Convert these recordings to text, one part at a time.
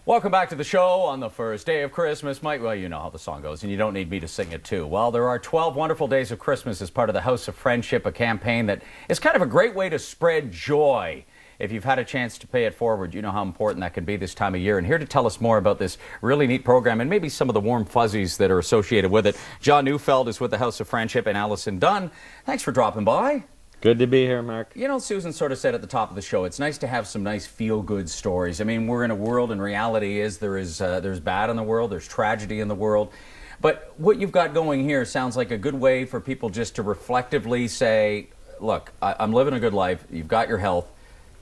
Welcome back to the show on the first day of Christmas. Mike, well, you know how the song goes, and you don't need me to sing it too. Well, there are 12 wonderful days of Christmas as part of the House of Friendship, a campaign that is kind of a great way to spread joy. If you've had a chance to pay it forward, you know how important that can be this time of year. And here to tell us more about this really neat program and maybe some of the warm fuzzies that are associated with it, John Neufeld is with the House of Friendship, and Allison Dunn. Thanks for dropping by. Good to be here, Mark. You know, Susan sort of said at the top of the show, it's nice to have some nice feel-good stories. I mean, we're in a world, and reality is there's bad in the world, there's tragedy in the world. But what you've got going here sounds like a good way for people just to reflectively say, look, I'm living a good life, you've got your health,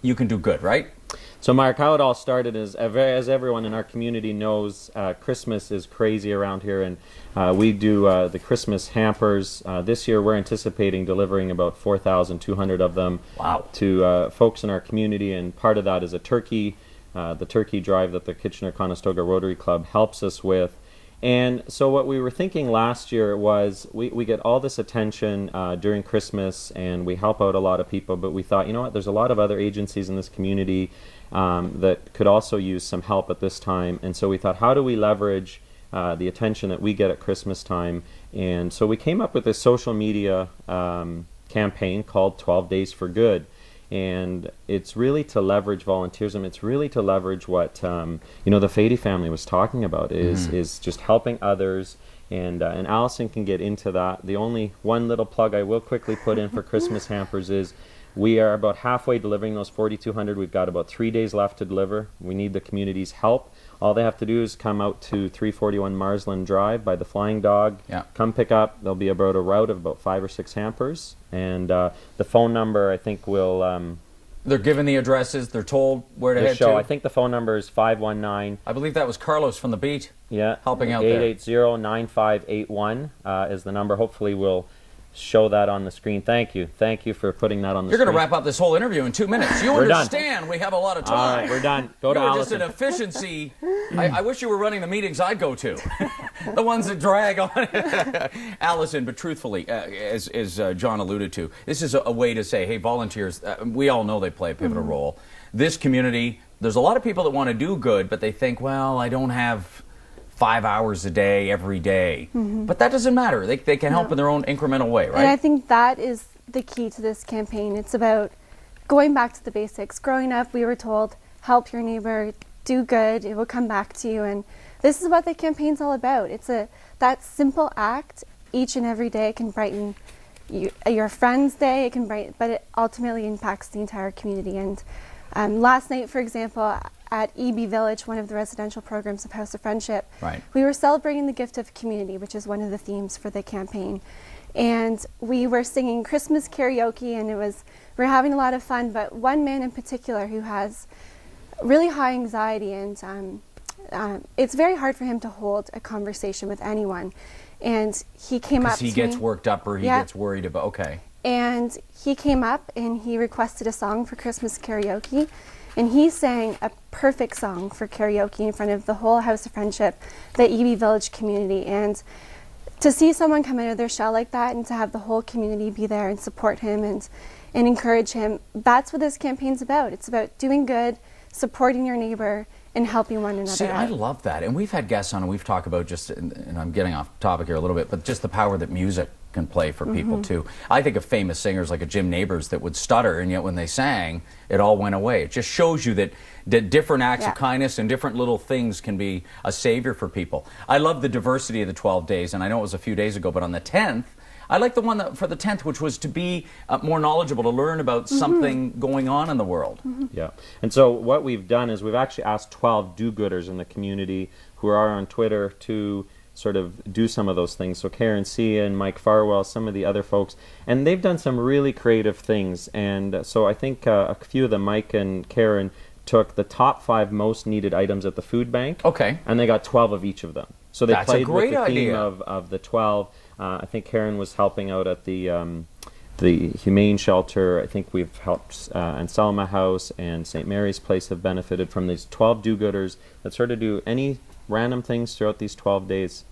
you can do good, right? So, Mark, how it all started is, as everyone in our community knows, Christmas is crazy around here, and we do the Christmas hampers. This year, we're anticipating delivering about 4,200 of them to folks in our community, and part of that is a turkey, the turkey drive that the Kitchener-Conestoga Rotary Club helps us with. And so what we were thinking last year was we get all this attention during Christmas, and we help out a lot of people, but we thought, you know what, there's a lot of other agencies in this community that could also use some help at this time. And so we thought, how do we leverage the attention that we get at Christmas time? And so we came up with this social media campaign called 12 Days for Good. And it's really to leverage volunteerism. It's really to leverage what you know, the Fady family was talking about is just helping others. And Allison can get into that. The only one little plug I will quickly put in for Christmas hampers is we are about halfway delivering those 4,200. We've got about 3 days left to deliver. We need the community's help. All they have to do is come out to 341 Marsland Drive by the Flying Dog. Yeah. Come pick up. There'll be about a route of about 5 or 6 hampers. And the phone number, I think, will... they're given the addresses. They're told where to head to. I think the phone number is 519... I believe that was Carlos from the Beat. Yeah. Helping out there. 880-9581 is the number. Hopefully we'll show that on the screen. Thank you. Thank you for putting that on the screen. You're going to wrap up this whole interview in 2 minutes. You understand done. We have a lot of time. All right, we're done. Go to Allison. Just an efficiency. I wish you were running the meetings I'd go to. The ones that drag on. Allison, but truthfully, as John alluded to, this is a way to say, hey, volunteers, we all know they play a pivotal role. This community, there's a lot of people that want to do good, but they think, well, I don't have 5 hours a day, every day. But that doesn't matter. They can help in their own incremental way, right? And I think that is the key to this campaign. It's about going back to the basics. Growing up, we were told, help your neighbor, do good, it will come back to you. And this is what the campaign's all about. It's that simple act each and every day can brighten your friend's day, but it ultimately impacts the entire community. And last night, for example, at EB Village, one of the residential programs of House of Friendship, we were celebrating the gift of community, which is one of the themes for the campaign. And we were singing Christmas karaoke, and we were having a lot of fun, but one man in particular who has really high anxiety, and it's very hard for him to hold a conversation with anyone. And he came up to me. Because he gets worked up or he gets worried about, okay. And he came up and he requested a song for Christmas karaoke. And he sang a perfect song for karaoke in front of the whole House of Friendship, the EB Village community. And to see someone come out of their shell like that and to have the whole community be there and support him and encourage him, that's what this campaign's about. It's about doing good, supporting your neighbor, and helping one another See, out. I love that. And we've had guests on, and we've talked about just, and I'm getting off topic here a little bit, but just the power that music can play for people too. I think of famous singers like a Jim Nabors that would stutter, and yet when they sang, it all went away. It just shows you that different acts of kindness and different little things can be a savior for people. I love the diversity of the 12 days, and I know it was a few days ago, but on the 10th, I like the one for the 10th, which was to be more knowledgeable, to learn about something going on in the world. Yeah, and so what we've done is we've actually asked 12 do-gooders in the community who are on Twitter to sort of do some of those things. So Karen C. and Mike Farwell, some of the other folks, and they've done some really creative things. And so I think a few of them, Mike and Karen, took the top 5 most needed items at the food bank. Okay. And they got 12 of each of them. So they played with the idea. theme of the 12. I think Karen was helping out at the Humane Shelter. I think we've helped Anselma House and St. Mary's Place have benefited from these 12 do-gooders that sort of do any random things throughout these 12 days.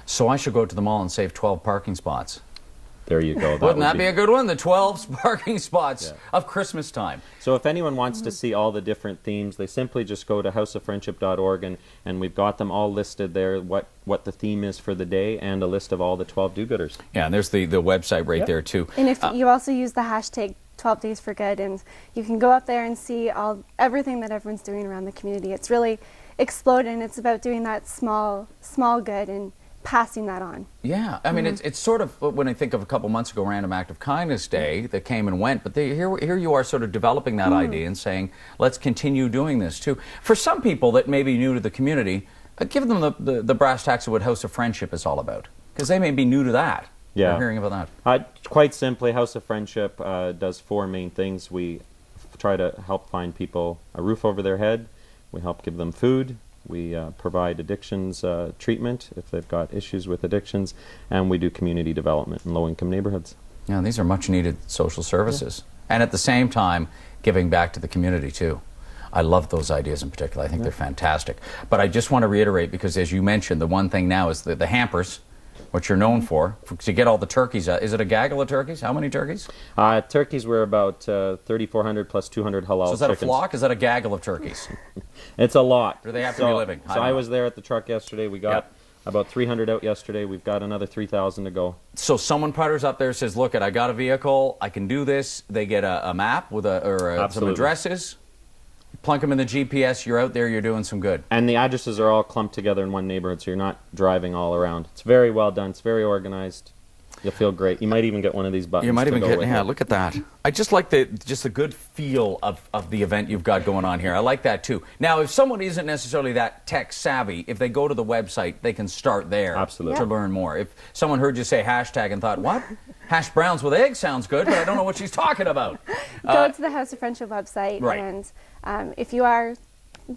So I should go to the mall and save 12 parking spots. There you go. Wouldn't that be a good one? The 12 parking spots of Christmas time. So if anyone wants to see all the different themes, they simply just go to houseoffriendship.org, and we've got them all listed there, what the theme is for the day, and a list of all the 12 do-gooders. Yeah, and there's the website right there too. And if you also use the hashtag 12 Days for Good, and you can go up there and see everything that everyone's doing around the community. It's really exploded, and it's about doing that small good and passing that on. Yeah, I mean, it's sort of, when I think of a couple months ago, Random Act of Kindness Day that came and went, but here you are sort of developing that idea and saying, let's continue doing this too. For some people that may be new to the community, give them the brass tacks of what House of Friendship is all about, because they may be new to that. Yeah. We're hearing about that. Quite simply, House of Friendship does 4 main things. We try to help find people a roof over their head. We help give them food. We provide addictions treatment if they've got issues with addictions, and we do community development in low-income neighborhoods. Yeah, these are much-needed social services. And at the same time, giving back to the community, too. I love those ideas in particular. I think they're fantastic. But I just want to reiterate, because as you mentioned, the one thing now is the hampers, what you're known for, to get all the turkeys out. Is it a gaggle of turkeys? How many turkeys? Turkeys were about 3,400 plus 200 halal So is that chickens. a flock? Is that a gaggle of turkeys? It's a lot. Do they have to be living? So I was there at the truck yesterday. We got about 300 out yesterday. We've got another 3,000 to go. So someone putters up there, says, look, I got a vehicle, I can do this. They get a map with some addresses. Plunk them in the GPS, you're out there, you're doing some good. And the addresses are all clumped together in one neighborhood, so you're not driving all around. It's very well done. It's very organized. You'll feel great. You might even get one of these buttons. You might even get, yeah, look at that. I just like the good feel of the event you've got going on here. I like that too. Now, if someone isn't necessarily that tech savvy, if they go to the website, they can start there. Absolutely. To learn more. If someone heard you say hashtag and thought, what? Hash browns with eggs sounds good, but I don't know what she's talking about. Go to the House of Friendship website, and if you are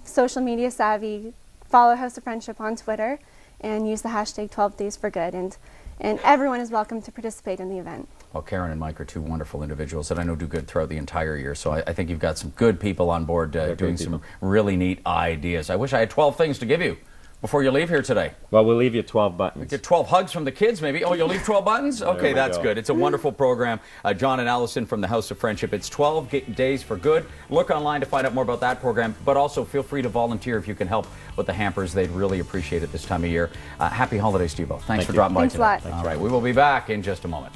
social media savvy, follow House of Friendship on Twitter and use the hashtag 12 Days for Good, and everyone is welcome to participate in the event. Well, Karen and Mike are 2 wonderful individuals that I know do good throughout the entire year, so I think you've got some good people on board doing some really neat ideas. I wish I had 12 things to give you before you leave here today. Well, we'll leave you 12 buttons. Get 12 hugs from the kids, maybe. Oh, you'll leave 12 buttons? Okay, that's good. It's a wonderful program. John and Allison from the House of Friendship. It's 12 Days for Good. Look online to find out more about that program, but also feel free to volunteer if you can help with the hampers. They'd really appreciate it this time of year. Happy holidays to you both. Thanks for dropping by today. Thanks a lot. All right, we will be back in just a moment.